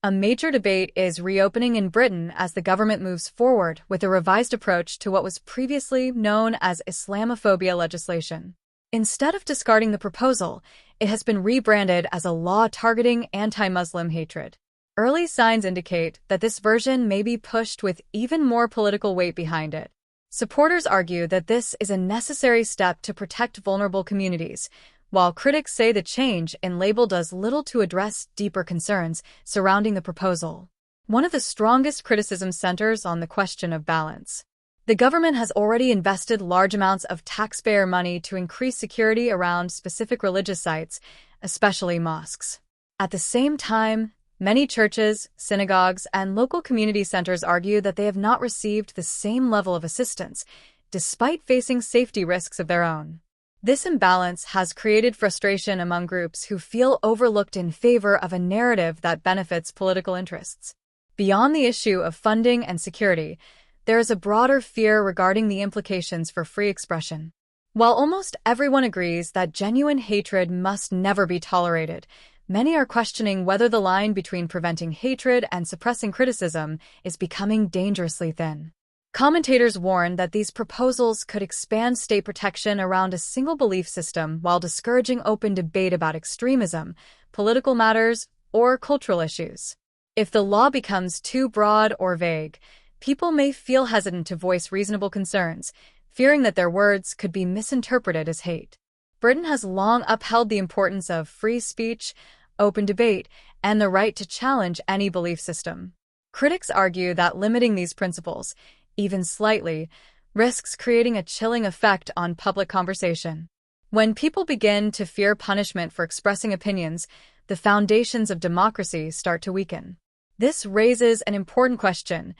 A major debate is reopening in Britain as the government moves forward with a revised approach to what was previously known as Islamophobia legislation. Instead of discarding the proposal, it has been rebranded as a law targeting anti-Muslim hatred. Early signs indicate that this version may be pushed with even more political weight behind it. Supporters argue that this is a necessary step to protect vulnerable communities, while critics say the change in label does little to address deeper concerns surrounding the proposal. One of the strongest criticisms centers on the question of balance. The government has already invested large amounts of taxpayer money to increase security around specific religious sites, especially mosques. At the same time, many churches, synagogues, and local community centers argue that they have not received the same level of assistance, despite facing safety risks of their own. This imbalance has created frustration among groups who feel overlooked in favor of a narrative that benefits political interests. Beyond the issue of funding and security, there is a broader fear regarding the implications for free expression. While almost everyone agrees that genuine hatred must never be tolerated, many are questioning whether the line between preventing hatred and suppressing criticism is becoming dangerously thin. Commentators warn that these proposals could expand state protection around a single belief system while discouraging open debate about extremism, political matters, or cultural issues. If the law becomes too broad or vague, people may feel hesitant to voice reasonable concerns, fearing that their words could be misinterpreted as hate. Britain has long upheld the importance of free speech, open debate, and the right to challenge any belief system. Critics argue that limiting these principles, even slightly, risks creating a chilling effect on public conversation. When people begin to fear punishment for expressing opinions, the foundations of democracy start to weaken. This raises an important question: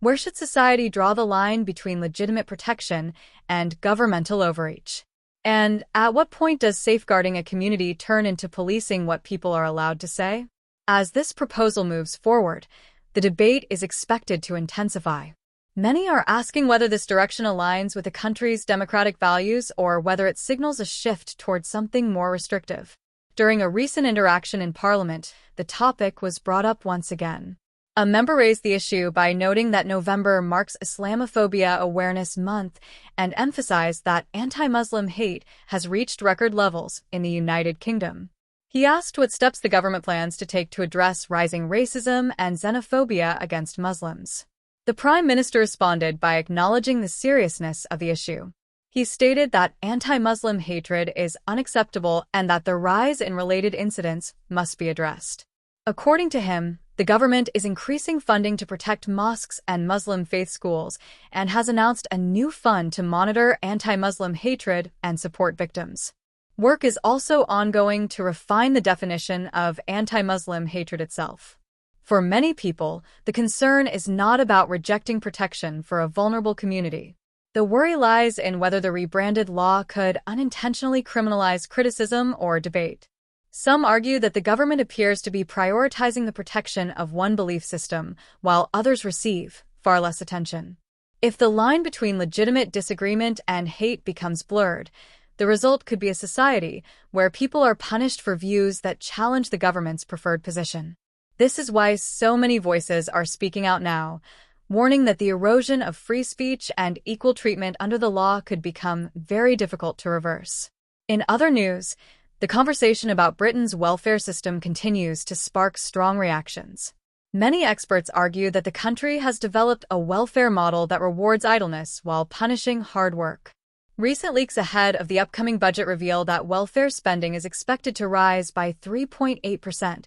where should society draw the line between legitimate protection and governmental overreach? And at what point does safeguarding a community turn into policing what people are allowed to say? As this proposal moves forward, the debate is expected to intensify. Many are asking whether this direction aligns with the country's democratic values or whether it signals a shift towards something more restrictive. During a recent interaction in Parliament, the topic was brought up once again. A member raised the issue by noting that November marks Islamophobia Awareness Month and emphasized that anti-Muslim hate has reached record levels in the United Kingdom. He asked what steps the government plans to take to address rising racism and xenophobia against Muslims. The Prime Minister responded by acknowledging the seriousness of the issue. He stated that anti-Muslim hatred is unacceptable and that the rise in related incidents must be addressed. According to him, the government is increasing funding to protect mosques and Muslim faith schools and has announced a new fund to monitor anti-Muslim hatred and support victims. Work is also ongoing to refine the definition of anti-Muslim hatred itself. For many people, the concern is not about rejecting protection for a vulnerable community. The worry lies in whether the rebranded law could unintentionally criminalize criticism or debate. Some argue that the government appears to be prioritizing the protection of one belief system, while others receive far less attention. If the line between legitimate disagreement and hate becomes blurred, the result could be a society where people are punished for views that challenge the government's preferred position. This is why so many voices are speaking out now, warning that the erosion of free speech and equal treatment under the law could become very difficult to reverse. In other news, the conversation about Britain's welfare system continues to spark strong reactions. Many experts argue that the country has developed a welfare model that rewards idleness while punishing hard work. Recent leaks ahead of the upcoming budget reveal that welfare spending is expected to rise by 3.8%,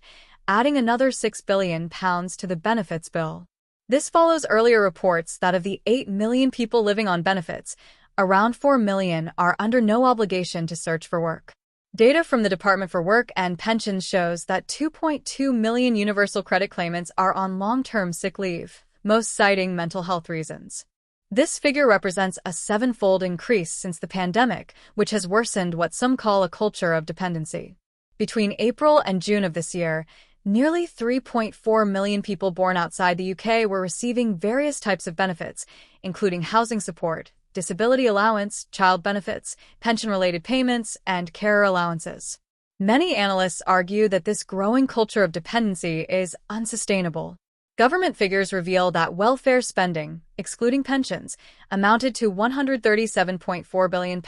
adding another £6 billion to the benefits bill. This follows earlier reports that of the 8 million people living on benefits, around 4 million are under no obligation to search for work. Data from the Department for Work and Pensions shows that 2.2 million universal credit claimants are on long-term sick leave, most citing mental health reasons. This figure represents a 7-fold increase since the pandemic, which has worsened what some call a culture of dependency. Between April and June of this year, nearly 3.4 million people born outside the UK were receiving various types of benefits, including housing support, disability allowance, child benefits, pension-related payments, and carer allowances. Many analysts argue that this growing culture of dependency is unsustainable. Government figures reveal that welfare spending, excluding pensions, amounted to £137.4 billion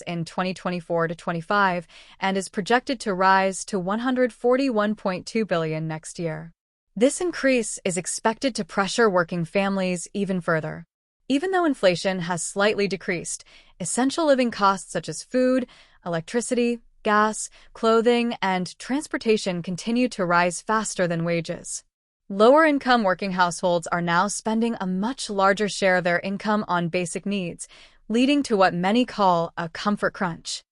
in 2024 to 25 and is projected to rise to £141.2 billion next year. This increase is expected to pressure working families even further. Even though inflation has slightly decreased, essential living costs such as food, electricity, gas, clothing, and transportation continue to rise faster than wages. Lower-income working households are now spending a much larger share of their income on basic needs, leading to what many call a comfort crunch.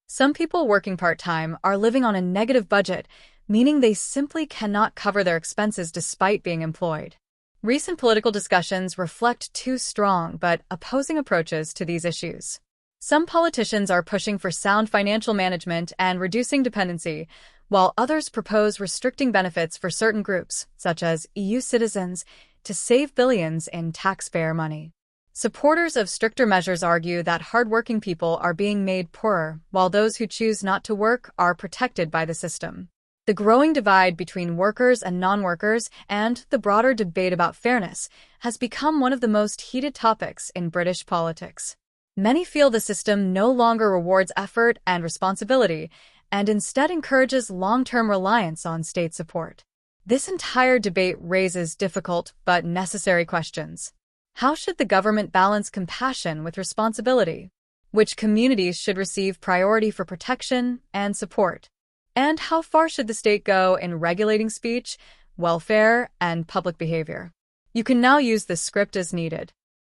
Some people working part-time are living on a negative budget, meaning they simply cannot cover their expenses despite being employed. Recent political discussions reflect two strong but opposing approaches to these issues. Some politicians are pushing for sound financial management and reducing dependency, while others propose restricting benefits for certain groups, such as EU citizens, to save billions in taxpayer money. Supporters of stricter measures argue that hardworking people are being made poorer, while those who choose not to work are protected by the system. The growing divide between workers and non-workers and the broader debate about fairness has become one of the most heated topics in British politics. Many feel the system no longer rewards effort and responsibility and instead encourages long-term reliance on state support. This entire debate raises difficult but necessary questions. How should the government balance compassion with responsibility? Which communities should receive priority for protection and support? And how far should the state go in regulating speech, welfare, and public behavior? You can now use the script as needed.